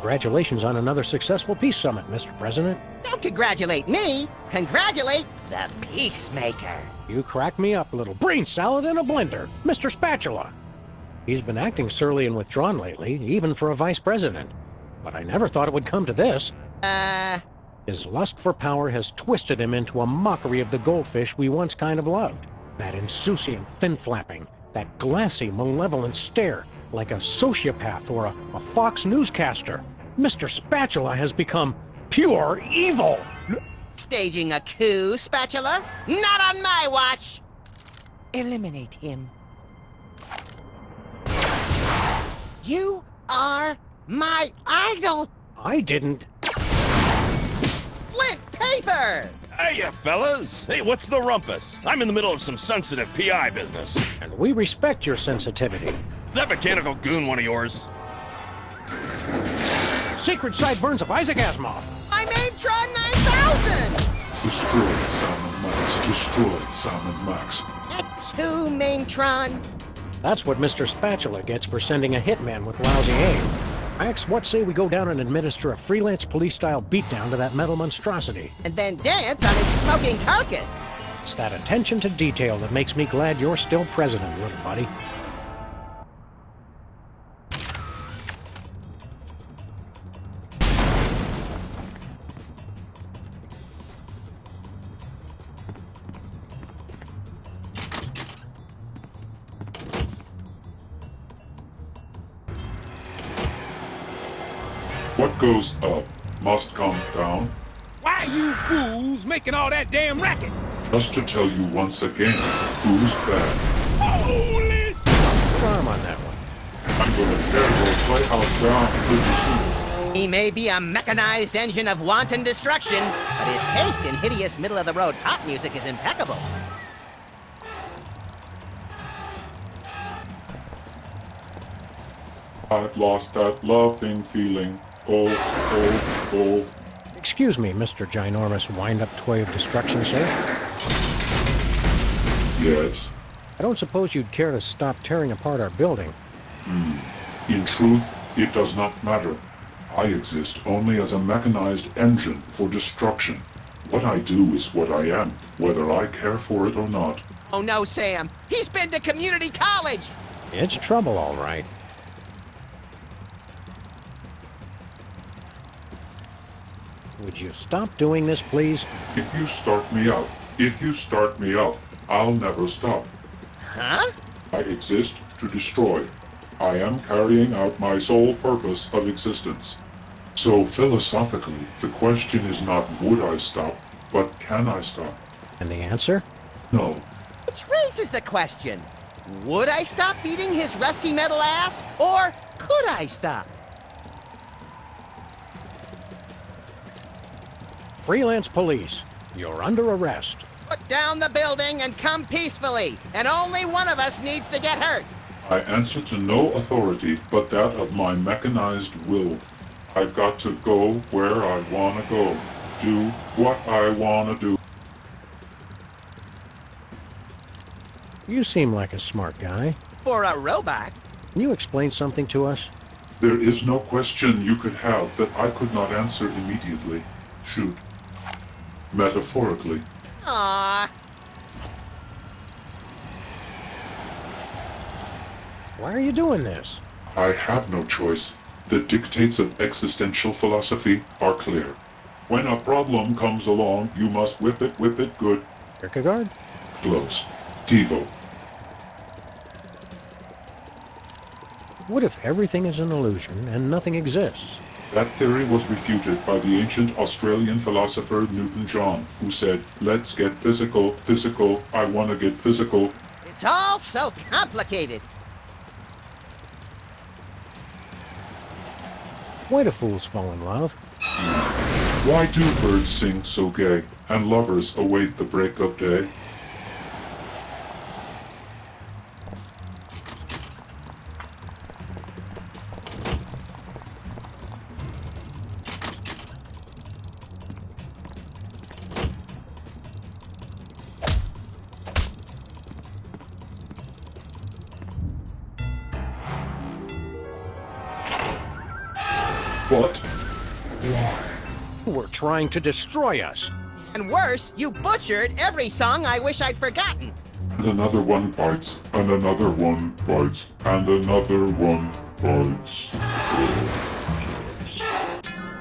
Congratulations on another successful peace summit, Mr. President. Don't congratulate me. Congratulate the peacemaker. You crack me up, little brain salad in a blender, Mr. Spatula. He's been acting surly and withdrawn lately, even for a vice president. But I never thought it would come to this. His lust for power has twisted him into a mockery of the goldfish we once kind of loved. That insouciant fin-flapping, that glassy, malevolent stare, like a sociopath or a Fox newscaster. Mr. Spatula has become pure evil! Staging a coup, Spatula? Not on my watch! Eliminate him. You are my idol! I didn't... Flint paper! Hiya, fellas! Hey, what's the rumpus? I'm in the middle of some sensitive PI business. And we respect your sensitivity. Is that mechanical goon one of yours? Secret sideburns of Isaac Asimov! I made Tron 9000! Destroy Sam and Max. Destroy Sam and Max. That's who, Maintron. That's what Mr. Spatula gets for sending a hitman with lousy aim. Max, what say we go down and administer a freelance police-style beatdown to that metal monstrosity? And then dance on his smoking carcass. It's that attention to detail that makes me glad you're still president, little buddy. What goes up must come down. Why you fools making all that damn racket? Just to tell you once again, who's bad. Holy Charm on that one. I'm gonna tear your playhouse down pretty soon. He may be a mechanized engine of wanton destruction, but his taste in hideous middle-of-the-road pop music is impeccable. I've lost that loving feeling. Oh, oh, oh. Excuse me, Mr. Ginormous wind-up toy of destruction, sir. Yes. I don't suppose you'd care to stop tearing apart our building. In truth, it does not matter. I exist only as a mechanized engine for destruction. What I do is what I am, whether I care for it or not. Oh no, Sam. He's been to community college! It's trouble, all right. Would you stop doing this, please? If you start me up, I'll never stop. Huh? I exist to destroy. I am carrying out my sole purpose of existence. So philosophically, the question is not would I stop, but can I stop? And the answer? No. Which raises the question. Would I stop beating his rusty metal ass? Or could I stop? Freelance police, you're under arrest. Put down the building and come peacefully, and only one of us needs to get hurt. I answer to no authority but that of my mechanized will. I've got to go where I want to go. Do what I want to do. You seem like a smart guy. For a robot. Can you explain something to us? There is no question you could have that I could not answer immediately. Shoot. Metaphorically. Aww. Why are you doing this? I have no choice. The dictates of existential philosophy are clear. When a problem comes along, you must whip it good. Kierkegaard? Close. TiVo. What if everything is an illusion and nothing exists? That theory was refuted by the ancient Australian philosopher Newton John, who said, "Let's get physical, I want to get physical." It's all so complicated. Why do fools fall in love? Why do birds sing so gay, and lovers await the break of day? But why? You were trying to destroy us. And worse, you butchered every song I wish I'd forgotten. And another one bites, and another one bites, and another one bites.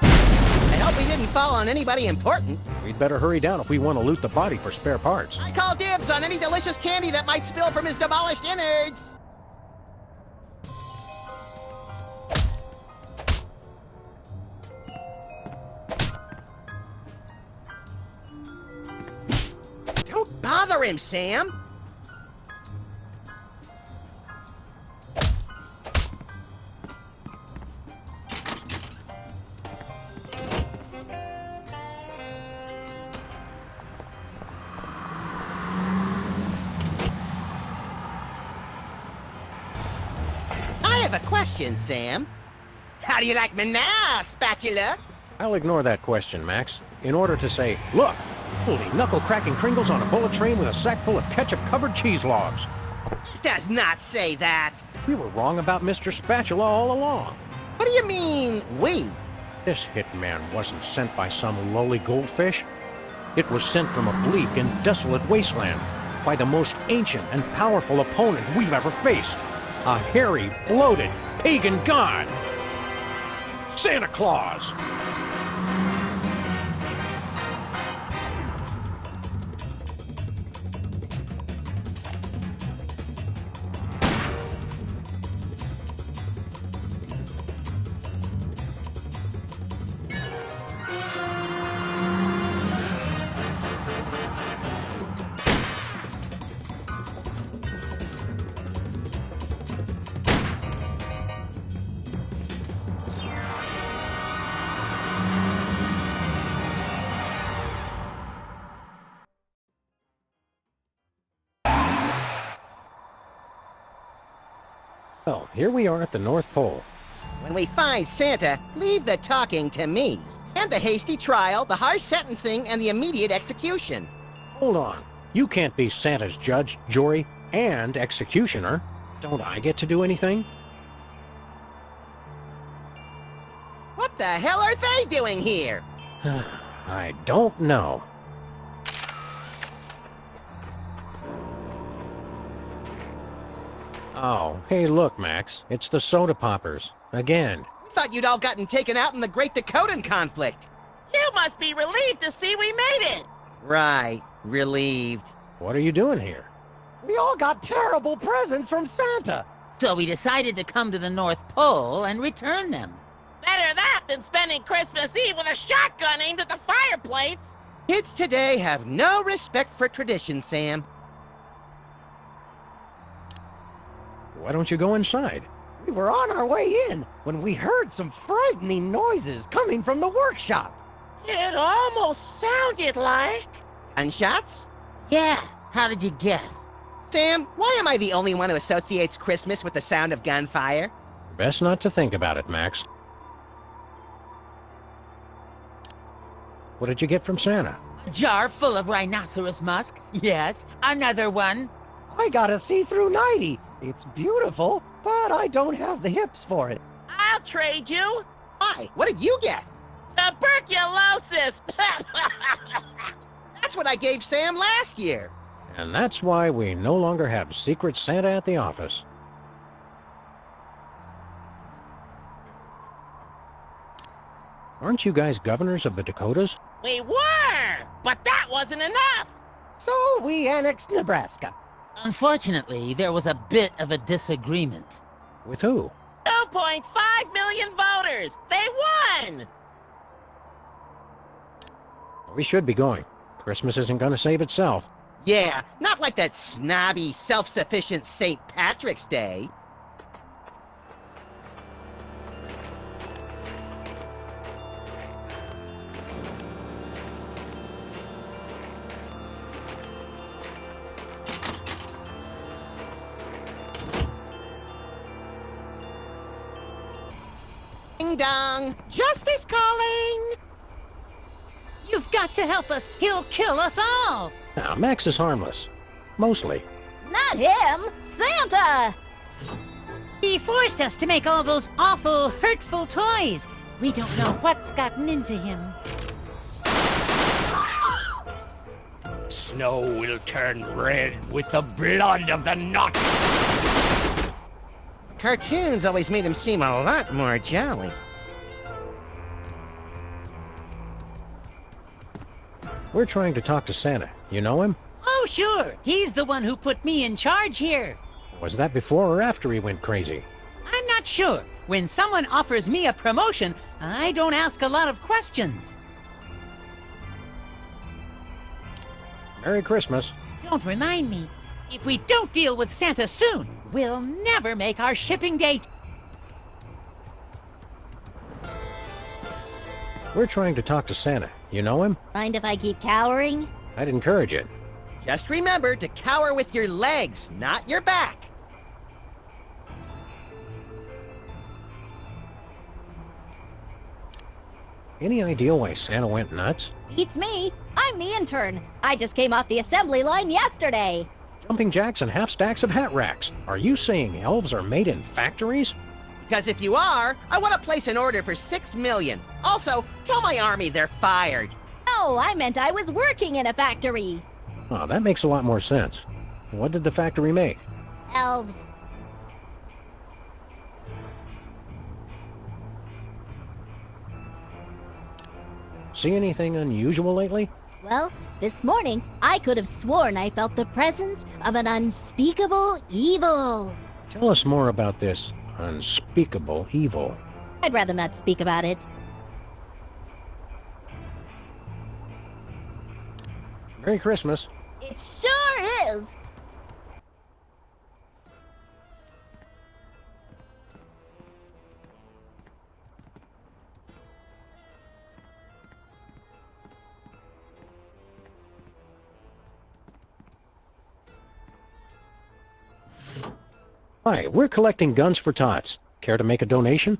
I hope we didn't fall on anybody important. We'd better hurry down if we want to loot the body for spare parts. I call dibs on any delicious candy that might spill from his demolished innards. Don't bother him, Sam. I have a question, Sam. How do you like me now, Spatula? I'll ignore that question, Max. In order to say, look, holy knuckle-cracking Kringles on a bullet train with a sack full of ketchup-covered cheese logs. It does not say that. We were wrong about Mr. Spatula all along. What do you mean, we? This hitman wasn't sent by some lowly goldfish. It was sent from a bleak and desolate wasteland by the most ancient and powerful opponent we've ever faced. A hairy, bloated, pagan god. Santa Claus. Well, here we are at the North Pole. When we find Santa, leave the talking to me. And the hasty trial, the harsh sentencing, and the immediate execution. Hold on. You can't be Santa's judge, jury, and executioner. Don't I get to do anything? What the hell are they doing here? I don't know. Oh, hey, look, Max. It's the soda poppers. Again. Thought you'd all gotten taken out in the Great Dakotan conflict. You must be relieved to see we made it. Right. Relieved. What are you doing here? We all got terrible presents from Santa. So we decided to come to the North Pole and return them. Better that than spending Christmas Eve with a shotgun aimed at the fireplace. Kids today have no respect for tradition, Sam. Why don't you go inside? We were on our way in when we heard some frightening noises coming from the workshop. It almost sounded like... Gunshots? Yeah, how did you guess? Sam, why am I the only one who associates Christmas with the sound of gunfire? Best not to think about it, Max. What did you get from Santa? A jar full of rhinoceros musk. Yes, another one. I got a see-through nightie. It's beautiful, but I don't have the hips for it. I'll trade you. Why? What did you get? Tuberculosis. That's what I gave Sam last year. And that's why we no longer have Secret Santa at the office. Aren't you guys governors of the Dakotas? We were, but that wasn't enough. So we annexed Nebraska. Unfortunately, there was a bit of a disagreement. With who? 2.5 million voters. They won. We should be going. Christmas isn't going to save itself. Yeah, not like that snobby, self-sufficient St. Patrick's Day. Ding dong! Justice calling! You've got to help us. He'll kill us all. Now, Max is harmless. Mostly. Not him. Santa. He forced us to make all those awful, hurtful toys. We don't know what's gotten into him. Snow will turn red with the blood of the naughty. Cartoons always made him seem a lot more jolly. We're trying to talk to Santa. You know him? Oh, sure. He's the one who put me in charge here. Was that before or after he went crazy? I'm not sure. When someone offers me a promotion, I don't ask a lot of questions. Merry Christmas. Don't remind me. If we don't deal with Santa soon, we'll never make our shipping date. We're trying to talk to Santa. You know him? Mind if I keep cowering? I'd encourage it. Just remember to cower with your legs, not your back. Any idea why Santa went nuts? Beats me. I'm the intern. I just came off the assembly line yesterday. Jumping jacks and half stacks of hat racks. Are you saying elves are made in factories? Because if you are, I want to place an order for 6 million. Also, tell my army they're fired. No, I meant I was working in a factory. Oh, that makes a lot more sense. What did the factory make? Elves. See anything unusual lately? Well, this morning, I could have sworn I felt the presence of an unspeakable evil. Tell us more about this unspeakable evil. I'd rather not speak about it. Merry Christmas. It sure is. Hi, we're collecting guns for tots. Care to make a donation?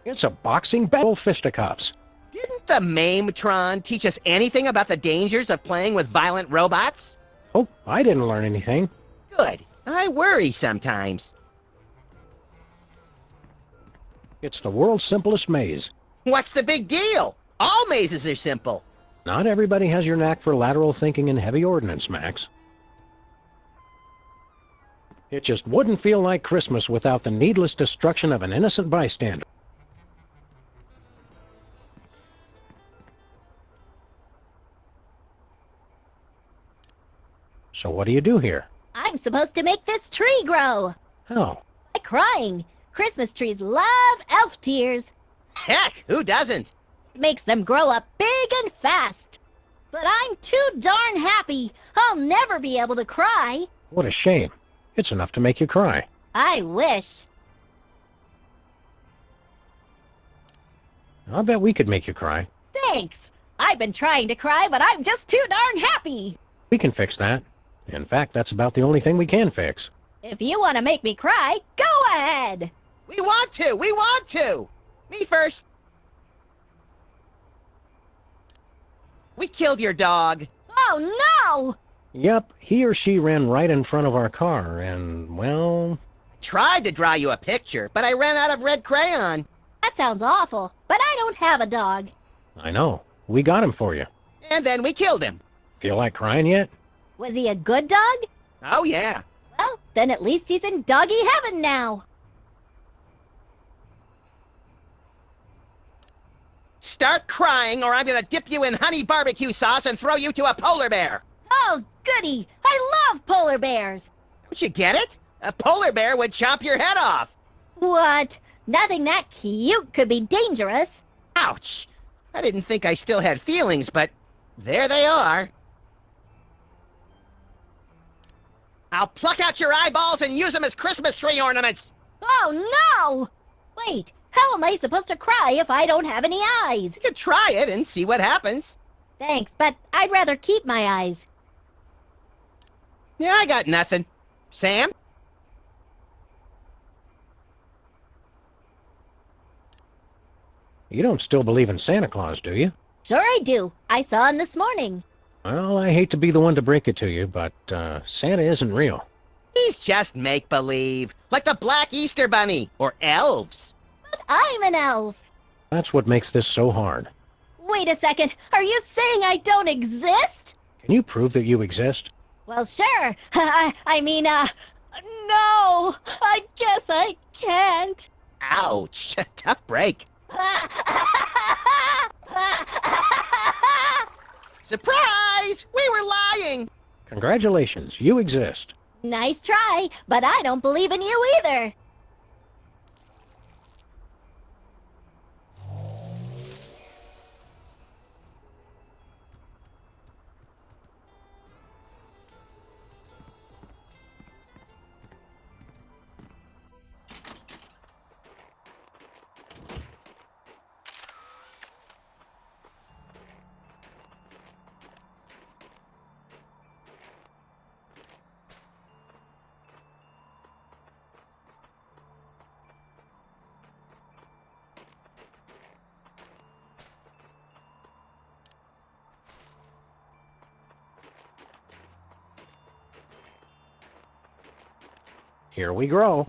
It's a boxing battle fisticuffs. Didn't the Mametron teach us anything about the dangers of playing with violent robots? Oh, I didn't learn anything. Good. I worry sometimes. It's the world's simplest maze. What's the big deal? All mazes are simple. Not everybody has your knack for lateral thinking and heavy ordnance, Max. It just wouldn't feel like Christmas without the needless destruction of an innocent bystander. So what do you do here? I'm supposed to make this tree grow. How? By crying. Christmas trees love elf tears. Heck, who doesn't? It makes them grow up big and fast. But I'm too darn happy. I'll never be able to cry. What a shame. It's enough to make you cry. I wish. I'll bet we could make you cry. Thanks. I've been trying to cry, but I'm just too darn happy. We can fix that. In fact, that's about the only thing we can fix. If you want to make me cry, go ahead. We want to! We want to! Me first. We killed your dog. Oh, no! Yep, he or she ran right in front of our car, and, well... Tried to draw you a picture, but I ran out of red crayon. That sounds awful, but I don't have a dog. I know. We got him for you. And then we killed him. Feel like crying yet? Was he a good dog? Oh, yeah. Well, then at least he's in doggy heaven now. Start crying or I'm gonna dip you in honey barbecue sauce and throw you to a polar bear. Oh, goody! I love polar bears! Don't you get it? A polar bear would chop your head off. What? Nothing that cute could be dangerous. Ouch! I didn't think I still had feelings, but there they are. I'll pluck out your eyeballs and use them as Christmas tree ornaments. Oh, no! Wait, how am I supposed to cry if I don't have any eyes? You could try it and see what happens. Thanks, but I'd rather keep my eyes. Yeah, I got nothing. Sam? You don't still believe in Santa Claus, do you? Sure I do. I saw him this morning. Well, I hate to be the one to break it to you, but Santa isn't real. He's just make-believe, like the Black Easter Bunny, or elves. But I'm an elf. That's what makes this so hard. Wait a second. Are you saying I don't exist? Can you prove that you exist? Well, sure. I mean, no. I guess I can't. Ouch. Tough break. Surprise! We were lying! Congratulations, you exist. Nice try, but I don't believe in you either. Here we grow.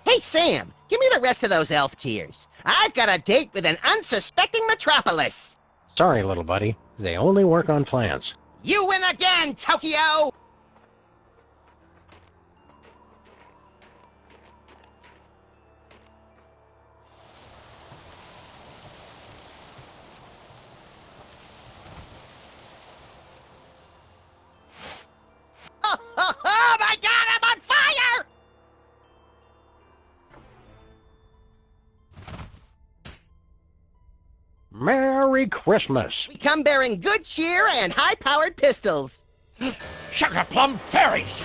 Hey, Sam, give me the rest of those elf tears. I've got a date with an unsuspecting metropolis. Sorry, little buddy. They only work on plants. You win again, Tokyo! Oh my God, I'm on fire! Merry Christmas! We come bearing good cheer and high-powered pistols. Sugar plum fairies!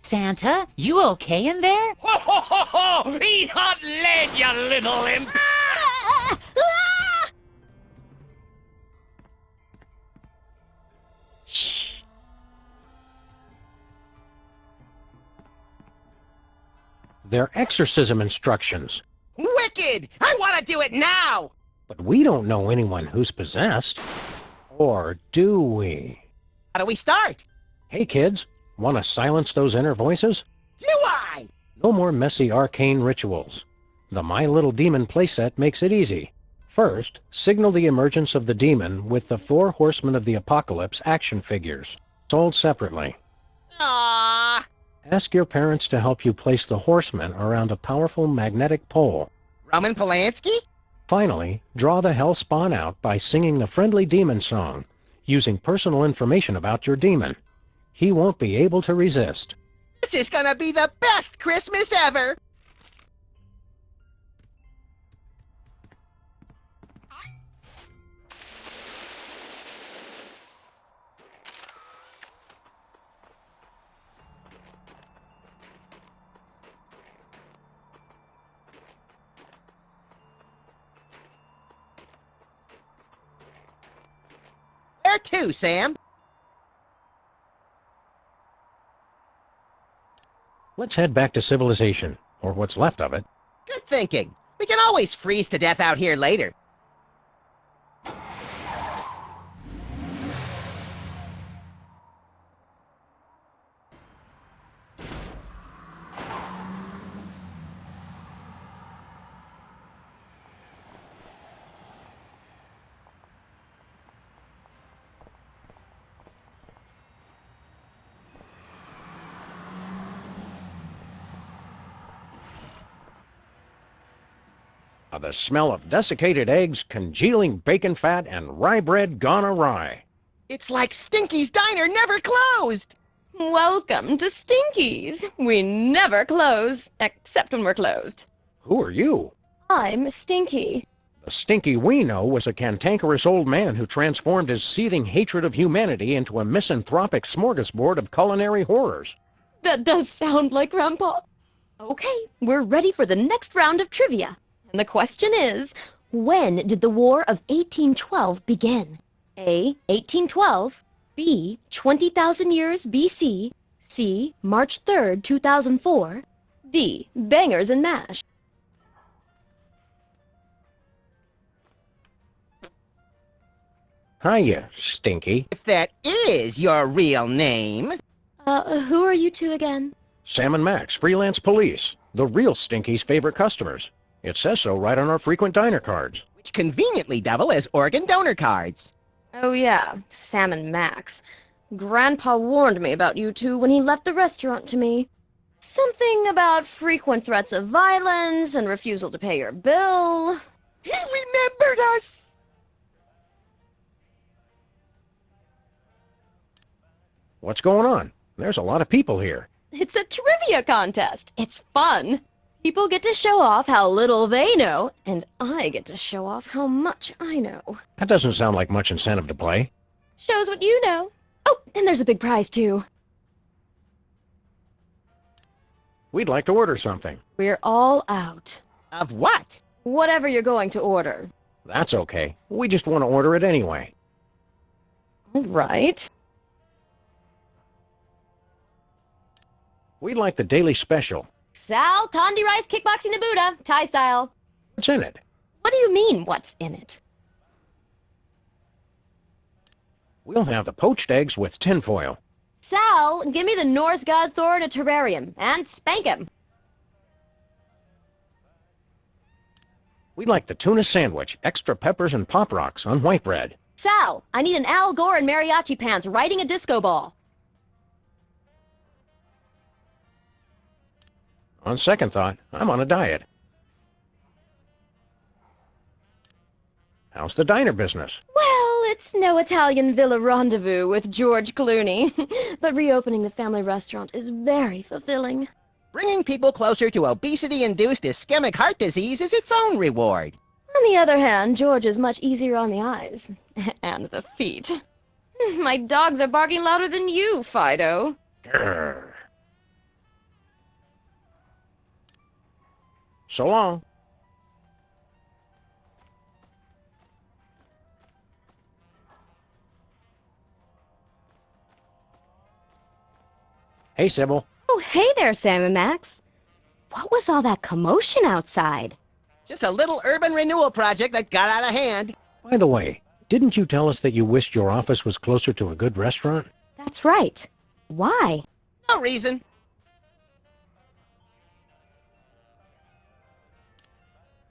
Santa, you okay in there? Ho ho ho ho! Eat hot lead, you little imp! Shh. They're exorcism instructions. Wicked! I want to do it now! But we don't know anyone who's possessed. Or do we? How do we start? Hey, kids, want to silence those inner voices? Do I? No more messy arcane rituals. The My Little Demon playset makes it easy. First, signal the emergence of the demon with the 4 Horsemen of the Apocalypse action figures, sold separately. Aww. Ask your parents to help you place the horsemen around a powerful magnetic pole. Roman Polanski? Finally, draw the hell spawn out by singing the friendly demon song, using personal information about your demon. He won't be able to resist. This is gonna be the best Christmas ever! Where to, Sam? Let's head back to civilization, or what's left of it. Good thinking. We can always freeze to death out here later. The smell of desiccated eggs, congealing bacon fat, and rye bread gone awry. It's like Stinky's Diner never closed! Welcome to Stinky's. We never close, except when we're closed. Who are you? I'm Stinky. The Stinky we know was a cantankerous old man who transformed his seething hatred of humanity into a misanthropic smorgasbord of culinary horrors. That does sound like Grandpa. Okay, we're ready for the next round of trivia. And the question is, when did the War of 1812 begin? A. 1812, B. 20,000 years BC, C. March 3rd, 2004, D. Bangers and mash. Hiya, Stinky. If that is your real name. Who are you two again? Sam and Max, freelance police. The real Stinky's favorite customers. It says so right on our frequent diner cards. Which conveniently double as organ donor cards. Oh yeah, Sam and Max. Grandpa warned me about you two when he left the restaurant to me. Something about frequent threats of violence and refusal to pay your bill. He remembered us! What's going on? There's a lot of people here. It's a trivia contest. It's fun. People get to show off how little they know, and I get to show off how much I know. That doesn't sound like much incentive to play. Shows what you know. Oh, and there's a big prize, too. We'd like to order something. We're all out. Of what? Whatever you're going to order. That's okay. We just want to order it anyway. All right. We'd like the daily special. Sal, Condi Rice Kickboxing the Buddha, Thai style. What's in it? What do you mean, what's in it? We'll have the poached eggs with tinfoil. Sal, give me the Norse god Thor in a terrarium, and spank him. We'd like the tuna sandwich, extra peppers and pop rocks on white bread. Sal, I need an Al Gore in mariachi pants riding a disco ball. On second thought, I'm on a diet. How's the diner business? Well, it's no Italian villa rendezvous with George Clooney, but reopening the family restaurant is very fulfilling. Bringing people closer to obesity-induced ischemic heart disease is its own reward. On the other hand, George is much easier on the eyes. And the feet. My dogs are barking louder than you, Fido. Grr. So long. Hey, Sybil. Oh, hey there, Sam and Max. What was all that commotion outside? Just a little urban renewal project that got out of hand. By the way, didn't you tell us that you wished your office was closer to a good restaurant? That's right. Why? No reason.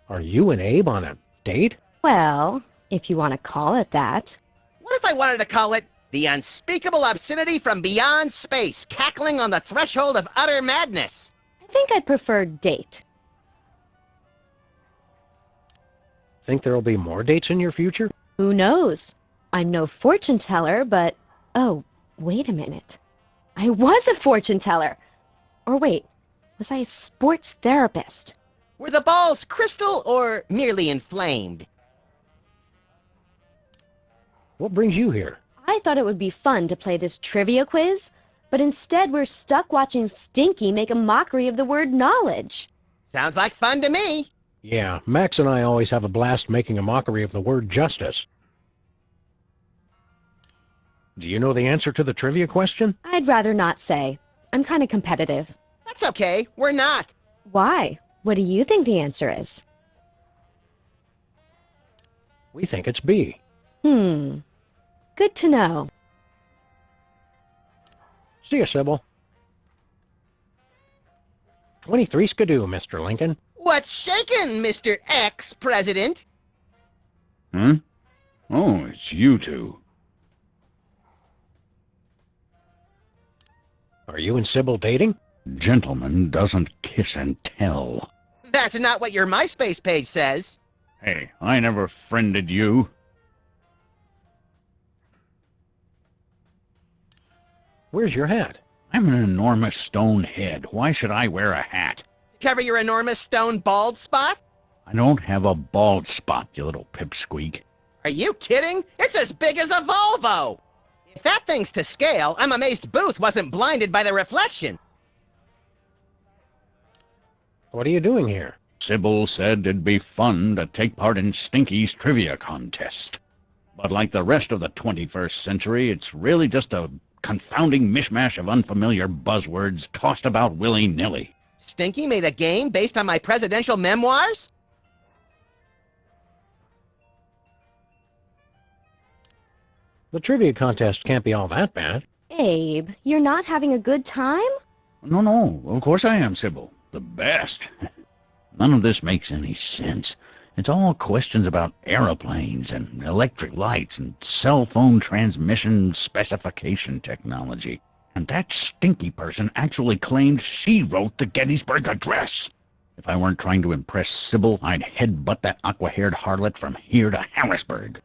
Are you and Abe on a date? Well, if you want to call it that. What if I wanted to call it the unspeakable obscenity from beyond space, cackling on the threshold of utter madness? I think I'd prefer date. Think there'll be more dates in your future? Who knows? I'm no fortune teller, but... Oh, wait a minute. I was a fortune teller. Or wait, was I a sports therapist? Were the balls crystal or merely inflamed? What brings you here? I thought it would be fun to play this trivia quiz, but instead we're stuck watching Stinky make a mockery of the word knowledge. Sounds like fun to me. Yeah, Max and I always have a blast making a mockery of the word justice. Do you know the answer to the trivia question? I'd rather not say. I'm kind of competitive. That's okay. We're not. Why? What do you think the answer is? We think it's B. Good to know. See you, Sybil. 23 skidoo, Mr. Lincoln. What's shaking, Mr. Ex-President? Oh, it's you two. Are you and Sybil dating? Gentleman doesn't kiss and tell. That's not what your MySpace page says. Hey, I never friended you. Where's your hat? I'm an enormous stone head. Why should I wear a hat? Cover your enormous stone bald spot? I don't have a bald spot, you little pipsqueak. Are you kidding? It's as big as a Volvo! If that thing's to scale, I'm amazed Booth wasn't blinded by the reflection. What are you doing here? Sibble said it'd be fun to take part in Stinky's trivia contest. But like the rest of the 21st century, it's really just a confounding mishmash of unfamiliar buzzwords tossed about willy-nilly. Stinky made a game based on my presidential memoirs? The trivia contest can't be all that bad. Abe, you're not having a good time? No, of course I am, Sybil. The best. None of this makes any sense. It's all questions about aeroplanes and electric lights and cell phone transmission specification technology. And that stinky person actually claimed she wrote the Gettysburg Address. If I weren't trying to impress Sybil, I'd headbutt that aqua-haired harlot from here to Harrisburg.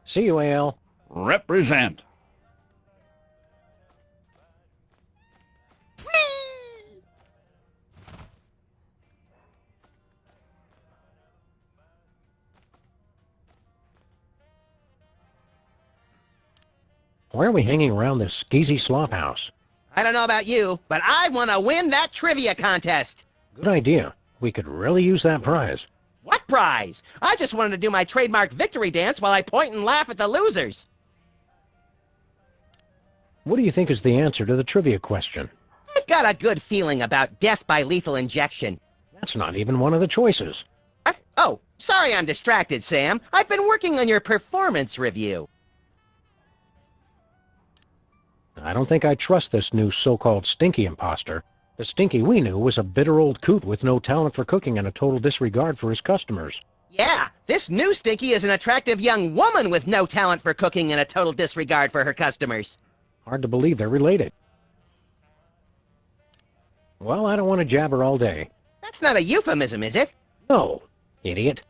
See you, AL. Represent. Why are we hanging around this skeezy slop house? I don't know about you, but I want to win that trivia contest. Good idea. We could really use that prize. What prize? I just wanted to do my trademark victory dance while I point and laugh at the losers. What do you think is the answer to the trivia question? I've got a good feeling about death by lethal injection. That's not even one of the choices. Oh, sorry I'm distracted, Sam. I've been working on your performance review. I don't think I trust this new so-called Stinky imposter. The Stinky we knew was a bitter old coot with no talent for cooking and a total disregard for his customers. Yeah, this new Stinky is an attractive young woman with no talent for cooking and a total disregard for her customers. Hard to believe they're related. Well, I don't want to jabber all day. That's not a euphemism, is it? No, idiot.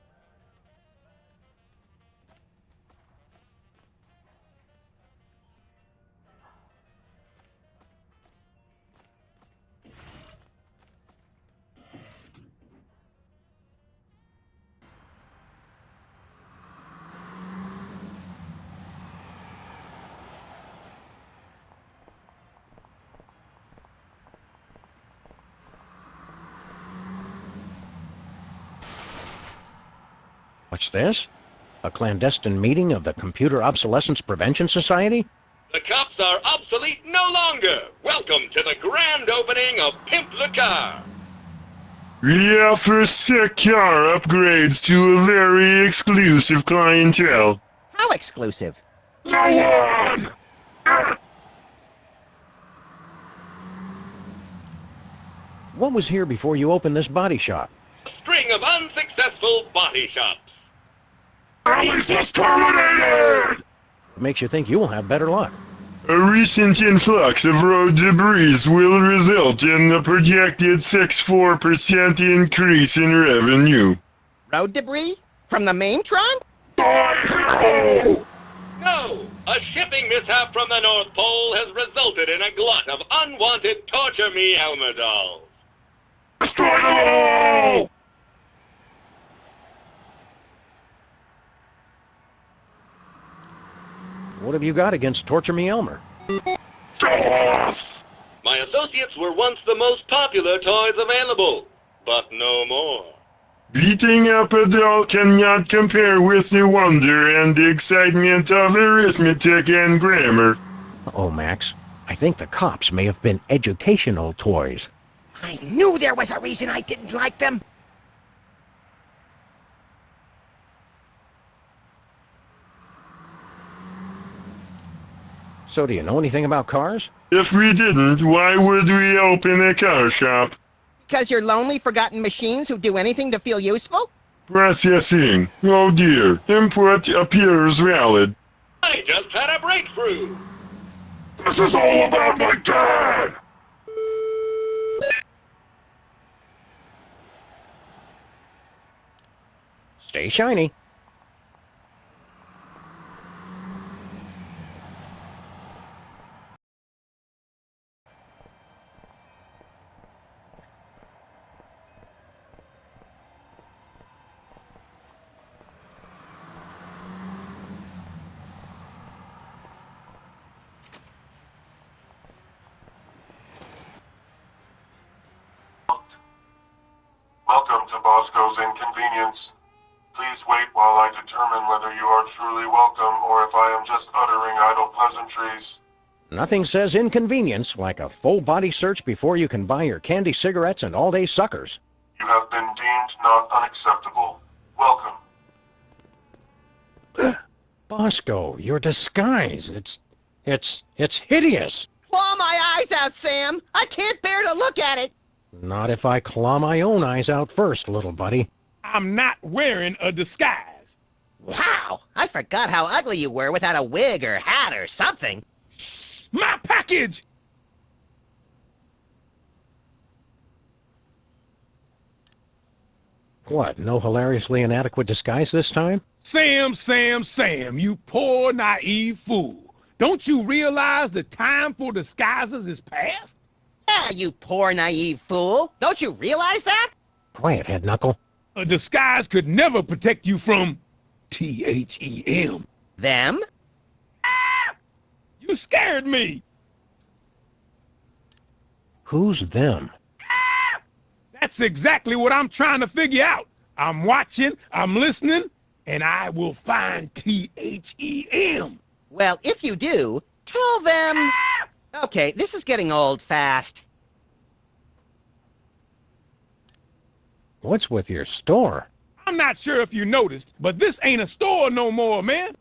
What's this? A clandestine meeting of the Computer Obsolescence Prevention Society? The cops are obsolete no longer. Welcome to the grand opening of Pimp the Car. We offer sick car upgrades to a very exclusive clientele. How exclusive? No one! What was here before you opened this body shop? A string of unsuccessful body shops. Alice was terminated! What makes you think you will have better luck? A recent influx of road debris will result in the projected 64% increase in revenue. Road debris? From the main trunk? No! A shipping mishap from the North Pole has resulted in a glut of unwanted Torture Me Elmer dolls. Destroy them all! What have you got against Torture Me Elmer? My associates were once the most popular toys available, but no more. Beating up a doll cannot compare with the wonder and excitement of arithmetic and grammar. Oh, Max, I think the cops may have been educational toys. I knew there was a reason I didn't like them. So do you know anything about cars? If we didn't, why would we open a car shop? Because you're lonely, forgotten machines who do anything to feel useful? Processing. Oh dear. Input appears valid. I just had a breakthrough. This is all about my dad! Stay shiny. Welcome to Bosco's Inconvenience. Please wait while I determine whether you are truly welcome or if I am just uttering idle pleasantries. Nothing says inconvenience like a full-body search before you can buy your candy cigarettes and all-day suckers. You have been deemed not unacceptable. Welcome. Bosco, your disguise, it's hideous. Claw my eyes out, Sam! I can't bear to look at it! Not if I claw my own eyes out first, little buddy. I'm not wearing a disguise. Wow! I forgot how ugly you were without a wig or hat or something. My package! What, no hilariously inadequate disguise this time? Sam, you poor naive fool. Don't you realize the time for disguises is past? Yeah, you poor naive fool. Don't you realize that? Quiet, Head Knuckle. A disguise could never protect you from THEM. Them? Ah! You scared me. Who's them? Ah! That's exactly what I'm trying to figure out. I'm watching, I'm listening, and I will find THEM. Well, if you do, tell them... Ah! Okay, this is getting old fast. What's with your store? I'm not sure if you noticed, but this ain't a store no more, man.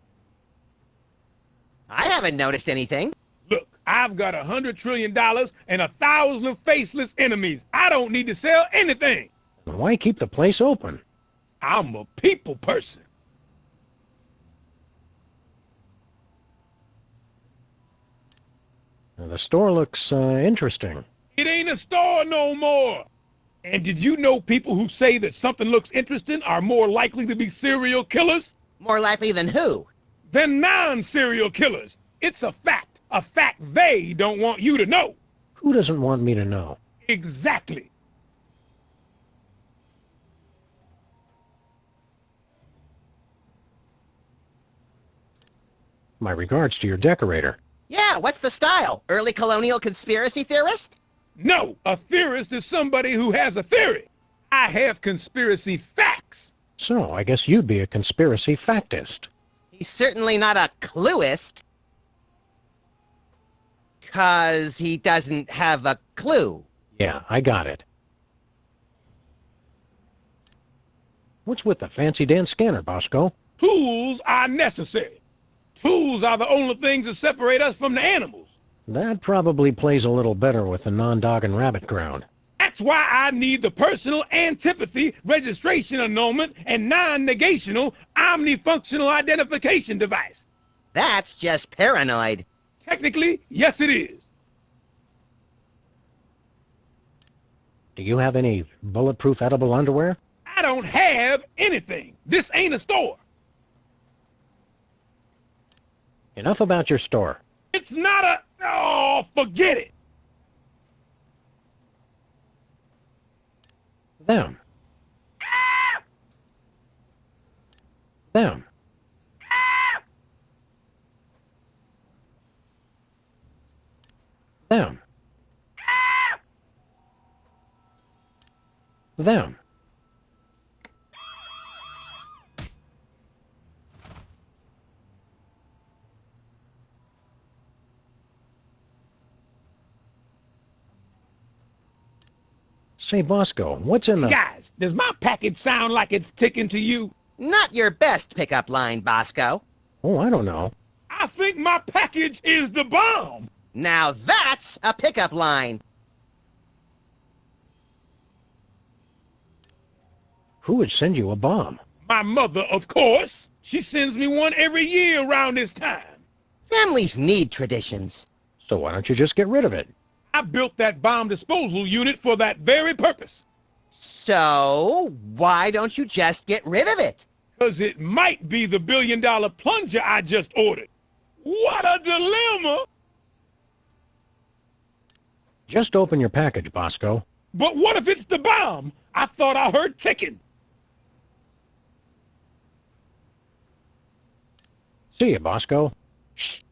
I haven't noticed anything. Look, I've got $100 trillion and 1,000 faceless enemies. I don't need to sell anything. Why keep the place open? I'm a people person. The store looks interesting. It ain't a store no more. And did you know people who say that something looks interesting are more likely to be serial killers? More likely than who? Than non-serial killers. It's a fact they don't want you to know. Who doesn't want me to know? Exactly. My regards to your decorator. Yeah, what's the style? Early colonial conspiracy theorist? No, a theorist is somebody who has a theory. I have conspiracy facts. So, I guess you'd be a conspiracy factist. He's certainly not a clueist. 'Cause he doesn't have a clue. Yeah, I got it. What's with the fancy dance scanner, Bosco? Tools are necessary. Tools are the only things that separate us from the animals. That probably plays a little better with the non-dog and rabbit crowd. That's why I need the personal antipathy registration annulment and non-negational omnifunctional identification device. That's just paranoid. Technically, yes it is. Do you have any bulletproof edible underwear? I don't have anything. This ain't a store. Enough about your store. It's not a... Oh, forget it. Them. Them. Them. Them. Say, Bosco, what's in the... Guys, does my package sound like it's ticking to you? Not your best pickup line, Bosco. Oh, I don't know. I think my package is the bomb. Now that's a pickup line. Who would send you a bomb? My mother, of course. She sends me one every year around this time. Families need traditions. So why don't you just get rid of it? I built that bomb disposal unit for that very purpose. So, why don't you just get rid of it? 'Cause it might be the billion-dollar plunger I just ordered. What a dilemma! Just open your package, Bosco. But what if it's the bomb? I thought I heard ticking. See you, Bosco. Shh.